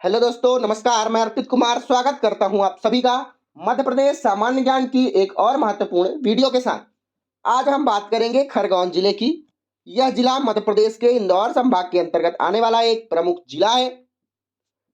Hello दोस्तों, नमस्कार। मैं अर्पित कुमार स्वागत करता हूं आप सभी का मध्य प्रदेश सामान्य ज्ञान की एक और महत्वपूर्ण वीडियो के साथ। आज हम बात करेंगे खरगोन जिले की। यह जिला मध्य प्रदेश के इंदौर संभाग के अंतर्गत आने वाला एक प्रमुख जिला है।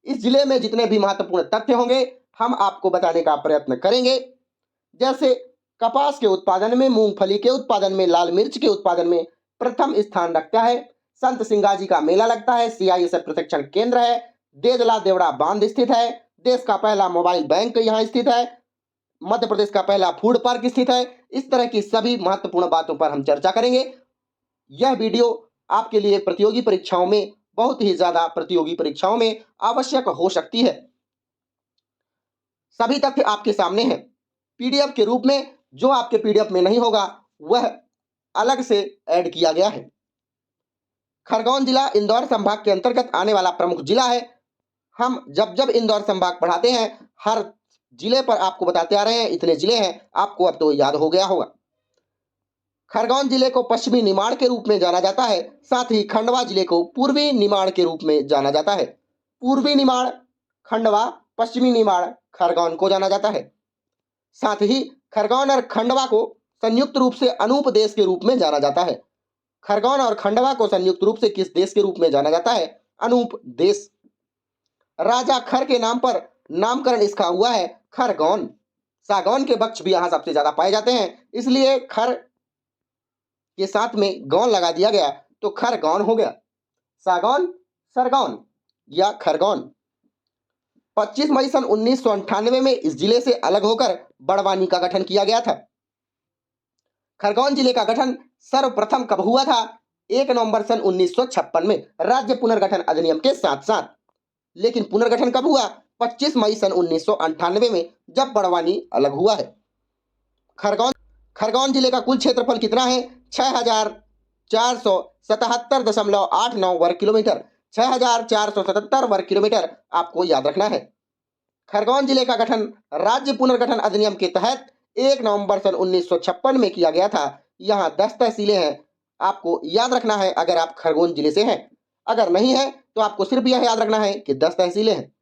इस जिले में जितने भी महत्वपूर्ण तथ्य होंगे हम आपको बताने का प्रयत्न करेंगे। जैसे कपास के उत्पादन में, मूंगफली के उत्पादन में, लाल मिर्च के उत्पादन में प्रथम स्थान रखता है। संत सिंगाजी का मेला लगता है। सीआईएसएफ प्रशिक्षण केंद्र है। देदला देवड़ा बांध स्थित है। देश का पहला मोबाइल बैंक यहाँ स्थित है। मध्य प्रदेश का पहला फूड पार्क स्थित है। इस तरह की सभी महत्वपूर्ण बातों पर हम चर्चा करेंगे। यह वीडियो आपके लिए प्रतियोगी परीक्षाओं में, बहुत ही ज्यादा प्रतियोगी परीक्षाओं में आवश्यक हो सकती है। सभी तथ्य आपके सामने हैं पीडीएफ के रूप में। जो आपके पीडीएफ में नहीं होगा वह अलग से ऐड किया गया है। खरगोन जिला इंदौर संभाग के अंतर्गत आने वाला प्रमुख जिला है। हम जब जब इंदौर संभाग पढ़ाते हैं हर जिले पर आपको बताते आ रहे हैं। इतने जिले हैं, आपको अब तो याद हो गया होगा। खरगोन जिले को पश्चिमी निमाड़ के रूप में जाना जाता है। साथ ही खंडवा जिले को पूर्वी निमाड़ के रूप में जाना जाता है। पूर्वी निमाड़ खंडवा, पश्चिमी निमाड़ खरगोन को जाना जाता है। साथ ही खरगोन और खंडवा को संयुक्त रूप से अनूप देश के रूप में जाना जाता है। खरगोन और खंडवा को संयुक्त रूप से किस देश के रूप में जाना जाता है? अनूप देश। राजा खर के नाम पर नामकरण इसका हुआ है खरगोन। सागौन के वृक्ष भी यहाँ सबसे ज्यादा पाए जाते हैं, इसलिए खर के साथ में गौन लगा दिया गया तो खरगोन हो गया। सागौन, सरगौन या खरगोन। 25 मई सन 1998 में इस जिले से अलग होकर बड़वानी का गठन किया गया था। खरगोन जिले का गठन सर्वप्रथम कब हुआ था? 1 नवंबर सन 1956 में राज्य पुनर्गठन अधिनियम के साथ साथ। लेकिन पुनर्गठन कब हुआ? 25 मई सन 1998 में, जब बड़वानी अलग हुआ है। खरगोन जिले का कुल क्षेत्रफल कितना है? 6477.89 वर्ग किलोमीटर। 6477 वर्ग किलोमीटर आपको याद रखना है। खरगोन जिले का गठन राज्य पुनर्गठन अधिनियम के तहत 1 नवंबर सन 1956 में किया गया था। यहाँ 10 तहसीलें हैं, आपको याद रखना है अगर आप खरगोन जिले से हैं। अगर नहीं है तो आपको सिर्फ यह याद रखना है कि 10 तहसीलें हैं।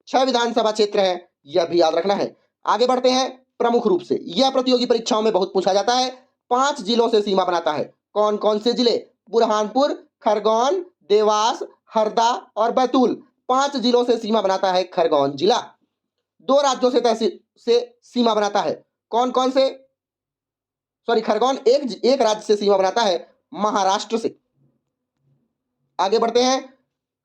6 विधानसभा क्षेत्र हैं, यह भी याद रखना है। आगे बढ़ते हैं। प्रमुख रूप से यह प्रतियोगी परीक्षाओं में बहुत पूछा जाता है। 5 जिलों से सीमा बनाता है। कौन कौन से जिले? बुरहानपुर, खरगोन, देवास, हरदा और बैतूल। 5 जिलों से सीमा बनाता है खरगोन जिला। 2 राज्यों से सीमा बनाता है। कौन कौन से? खरगोन एक राज्य से सीमा बनाता है, महाराष्ट्र से। आगे बढ़ते हैं।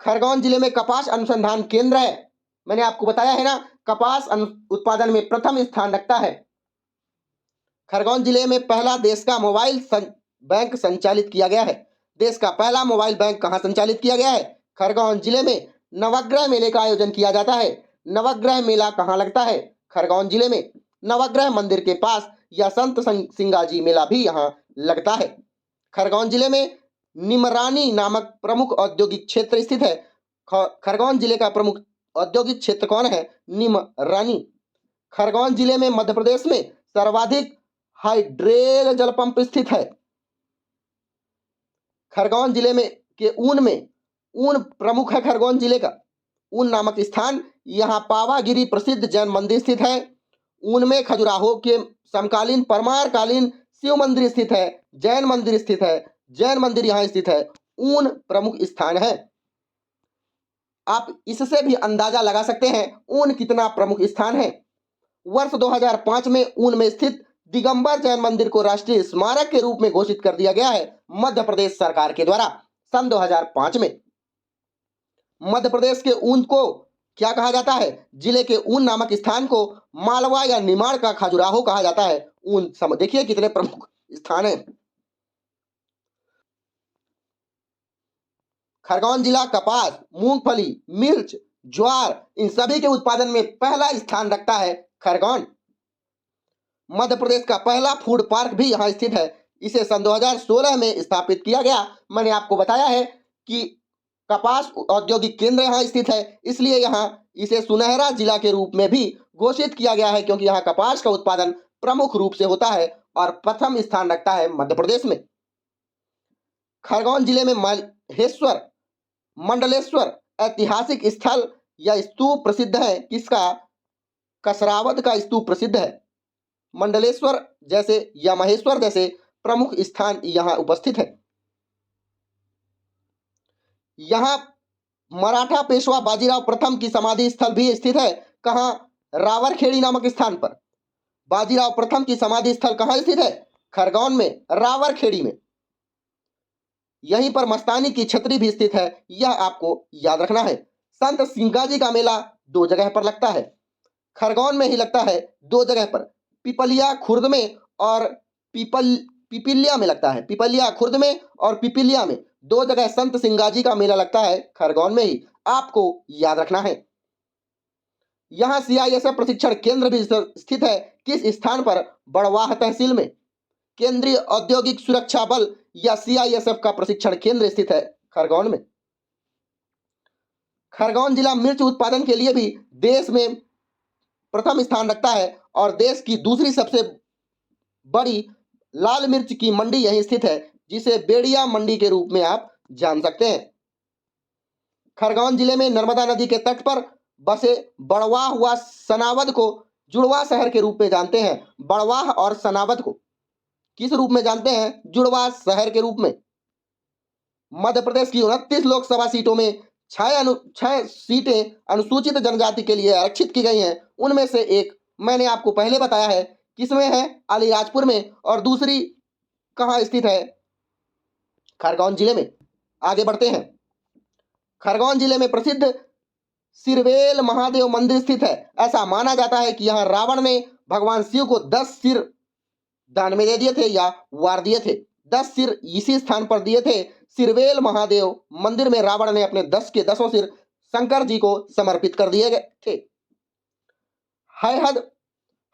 खरगोन जिले में कपास अनुसंधान केंद्र है। मैंने आपको बताया है ना, कपास उत्पादन में प्रथम स्थान रखता है। खरगोन जिले में पहला देश का मोबाइल बैंक संचालित किया गया है। देश का पहला मोबाइल बैंक कहां संचालित किया गया है? खरगोन जिले में। नवग्रह मेले का आयोजन किया जाता है। नवग्रह मेला कहां लगता है? खरगोन जिले में। नवग्रह मंदिर के पास या संत सिंगाजी मेला भी यहां लगता है। खरगोन जिले में निमरानी नामक प्रमुख औद्योगिक क्षेत्र स्थित है। खरगोन जिले का प्रमुख औद्योगिक क्षेत्र कौन है? निमरानी। खरगोन जिले में मध्य प्रदेश में सर्वाधिक हाइड्रेल जल पंप स्थित है। खरगोन जिले के ऊन प्रमुख है। खरगोन जिले का ऊन नामक स्थान, यहाँ पावागिरी प्रसिद्ध जैन मंदिर स्थित है। ऊन में खजुराहो के समकालीन परमारकालीन शिव मंदिर स्थित है। जैन मंदिर स्थित है। जैन मंदिर यहाँ स्थित है। ऊन प्रमुख स्थान है। आप इससे भी अंदाजा लगा सकते हैं ऊन कितना प्रमुख स्थान है। वर्ष 2005 में ऊन में स्थित दिगंबर जैन मंदिर को राष्ट्रीय स्मारक के रूप में घोषित कर दिया गया है मध्य प्रदेश सरकार के द्वारा सन 2005 में। मध्य प्रदेश के ऊन को क्या कहा जाता है? जिले के ऊन नामक स्थान को मालवा या निमाड़ का खजुराहो कहा जाता है। ऊन देखिए कितने प्रमुख स्थान है। खरगोन जिला कपास, मूंगफली, मिर्च, ज्वार इन सभी के उत्पादन में पहला स्थान रखता है खरगोन। मध्य प्रदेश का पहला फूड पार्क भी यहाँ स्थित है। इसे सन 2016 में स्थापित किया गया। मैंने आपको बताया है कि कपास औद्योगिक केंद्र यहाँ स्थित है, इसलिए यहाँ इसे सुनहरा जिला के रूप में भी घोषित किया गया है, क्योंकि यहाँ कपास का उत्पादन प्रमुख रूप से होता है और प्रथम स्थान रखता है मध्य प्रदेश में। खरगोन जिले में मंडलेश्वर ऐतिहासिक स्थल यह स्तूप प्रसिद्ध है किसका? कसरावद का स्तूप प्रसिद्ध है। मंडलेश्वर जैसे या महेश्वर जैसे प्रमुख स्थान यहाँ उपस्थित है। यहाँ मराठा पेशवा बाजीराव प्रथम की समाधि स्थल भी स्थित है। कहाँ? रावरखेड़ी नामक स्थान पर। बाजीराव प्रथम की समाधि स्थल कहाँ स्थित है? खरगोन में, रावरखेड़ी में। यहीं पर मस्तानी की छतरी भी स्थित है, यह आपको याद रखना है। संत सिंगाजी का मेला दो जगह पर लगता है, खरगोन में ही लगता है दो जगह पर, पिपलिया खुर्द में और पिपलिया में लगता है। पिपलिया खुर्द में और पिपलिया में दो जगह संत सिंगाजी का मेला लगता है, खरगोन में ही, आपको याद रखना है। यहाँ सीआईएसएफ प्रशिक्षण केंद्र भी स्थित है। किस स्थान पर? बड़वाह तहसील में। केंद्रीय औद्योगिक सुरक्षा बल या सीआईएसएफ का प्रशिक्षण केंद्र स्थित है खरगोन में। खरगोन जिला मिर्च उत्पादन के लिए भी देश में प्रथम स्थान रखता है और देश की दूसरी सबसे बड़ी लाल मिर्च की मंडी यहीं स्थित है, जिसे बेड़िया मंडी के रूप में आप जान सकते हैं। खरगोन जिले में नर्मदा नदी के तट पर बसे बड़वाह व सनावद को जुड़वा शहर के रूप में जानते हैं। बड़वाह और सनावद को किस रूप में जानते हैं? जुड़वा शहर के रूप में। मध्य प्रदेश की 29 लोकसभा सीटों में 6 सीटें अनुसूचित जनजाति के लिए आरक्षित की गई हैं। उनमें से एक मैंने आपको पहले बताया है, किसमें है? अलीराजपुर में, और दूसरी कहाँ स्थित है? खरगोन जिले में। आगे बढ़ते हैं। खरगोन जिले में प्रसिद्ध सिरवेल महादेव मंदिर स्थित है। ऐसा माना जाता है कि यहाँ रावण ने भगवान शिव को 10 सिर दान में दे दिए थे या वार दिए थे। 10 सिर इसी स्थान पर दिए थे। सिरवेल महादेव मंदिर में रावण ने अपने 10 के 10 सिर शंकर जी को समर्पित कर दिए गए थे।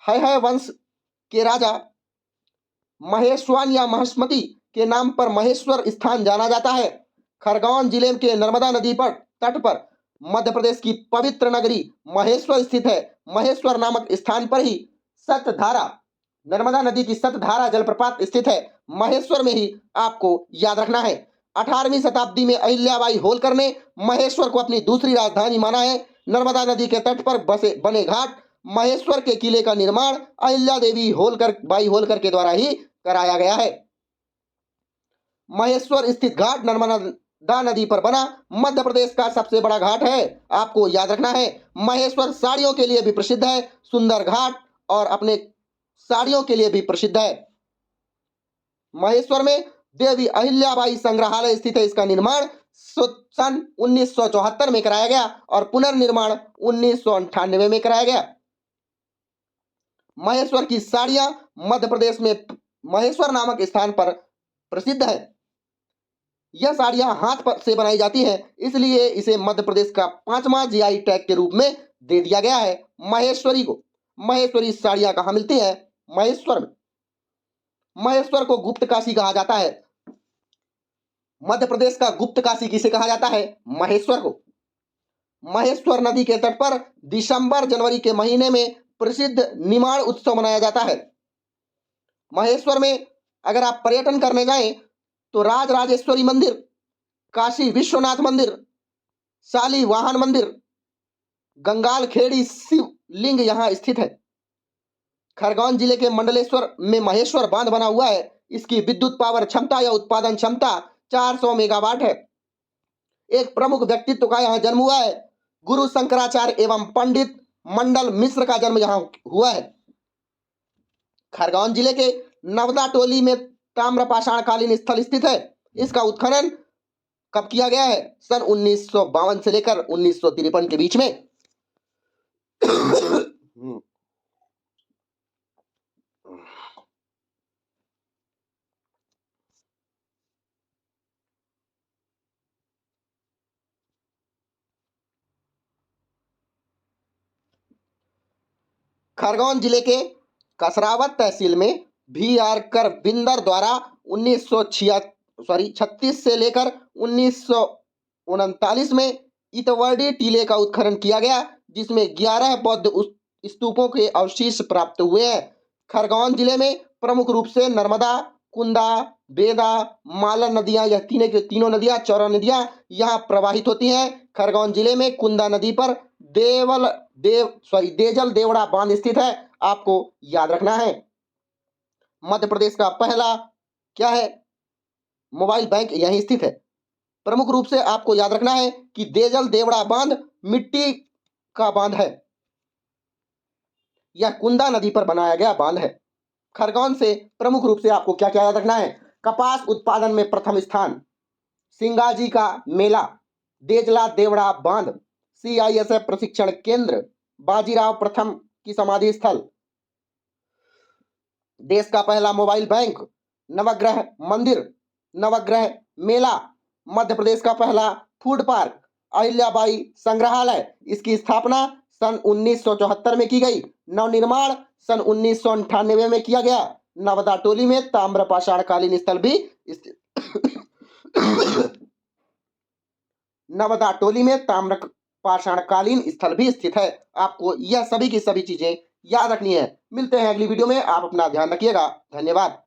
है वंश के राजा महेश्वान या महेश्मती के नाम पर महेश्वर स्थान जाना जाता है। खरगोन जिले के नर्मदा नदी पर तट पर मध्य प्रदेश की पवित्र नगरी महेश्वर स्थित है। महेश्वर नामक स्थान पर ही सतधारा, नर्मदा नदी की सतधारा जलप्रपात स्थित है। महेश्वर में ही आपको याद रखना है। 18वीं शताब्दी में अहिल्याबाई होलकर ने महेश्वर को अपनी दूसरी राजधानी माना है। नर्मदा नदी के तट पर बने घाट महेश्वर के किले का निर्माण अहिल्या देवी बाई होलकर के द्वारा ही कराया गया है। महेश्वर स्थित घाट नर्मदा नदी पर बना मध्य प्रदेश का सबसे बड़ा घाट है, आपको याद रखना है। महेश्वर साड़ियों के लिए भी प्रसिद्ध है। सुंदर घाट और अपने साड़ियों के लिए भी प्रसिद्ध है। महेश्वर में देवी अहिल्याबाई संग्रहालय स्थित है। इसका निर्माण सन 1974 में कराया गया और पुनर्निर्माण 1998 में कराया गया। महेश्वर की साड़ियां मध्य प्रदेश में महेश्वर नामक स्थान पर प्रसिद्ध है। यह साड़ियां हाथ से बनाई जाती हैं, इसलिए इसे मध्य प्रदेश का 5वां जीआई टैग के रूप में दे दिया गया है महेश्वरी को। महेश्वरी साड़ियां कहाँ मिलती हैं? महेश्वर में। महेश्वर को गुप्त काशी कहा जाता है। मध्य प्रदेश का गुप्त काशी किसे कहा जाता है? महेश्वर को। महेश्वर नदी के तट पर दिसंबर जनवरी के महीने में प्रसिद्ध निमाड़ उत्सव मनाया जाता है। महेश्वर में अगर आप पर्यटन करने जाएं तो राजराजेश्वरी मंदिर, काशी विश्वनाथ मंदिर, शाली वाहन मंदिर, गंगाल खेड़ी शिवलिंग यहां स्थित है। खरगोन जिले के मंडलेश्वर में महेश्वर बांध बना हुआ है। इसकी विद्युत पावर क्षमता या उत्पादन क्षमता 400 मेगावाट है। एक प्रमुख व्यक्तित्व का यहां जन्म हुआ है। गुरु शंकराचार्य एवं पंडित मंडल मिश्र का जन्म यहां हुआ है। खरगोन जिले के नवदा टोली में ताम्रपाषाणकालीन स्थल स्थित है। इसका उत्खनन कब किया गया है? सन 1952 से लेकर 1953 के बीच में। खरगोन जिले के कसरावत तहसील में भी.आर. करविंदर द्वारा 1936 से लेकर 1939 में इतवर्डी टीले का उत्खनन किया गया, जिसमें 11 बौद्ध स्तूपों के अवशेष प्राप्त हुए हैं। खरगोन जिले में प्रमुख रूप से नर्मदा, कुंदा, बेदा, मालन नदियां, यह तीनों नदियां, 14 नदियां यहाँ प्रवाहित होती हैं। खरगोन जिले में कुंदा नदी पर देजल देवड़ा बांध स्थित है, आपको याद रखना है। मध्य प्रदेश का पहला क्या है, मोबाइल बैंक यहीं स्थित है। प्रमुख रूप से आपको याद रखना है कि देजल देवड़ा बांध मिट्टी का बांध है, यह कुंदा नदी पर बनाया गया बांध है। खरगोन से प्रमुख रूप से आपको क्या क्या याद रखना है, कपास उत्पादन में प्रथम स्थान, सिंगाजी का मेला, देजला देवड़ा बांध, CISF प्रशिक्षण केंद्र, बाजीराव प्रथम की समाधि स्थल, देश का पहला मोबाइल बैंक, नवग्रह मंदिर, नवग्रह मेला, मध्य प्रदेश का पहला फूड पार्क, अहिल्याबाई संग्रहालय, इसकी स्थापना सन 1974 में की गई। नवनिर्माण सन 1998 में किया गया। नवदा टोली में ताम्रपाषाणकालीन स्थल भी नवदा टोली में ताम्रपाषाणकालीन स्थल भी स्थित है। आपको यह सभी की सभी चीजें याद रखनी है। मिलते हैं अगली वीडियो में, आप अपना ध्यान रखिएगा। धन्यवाद।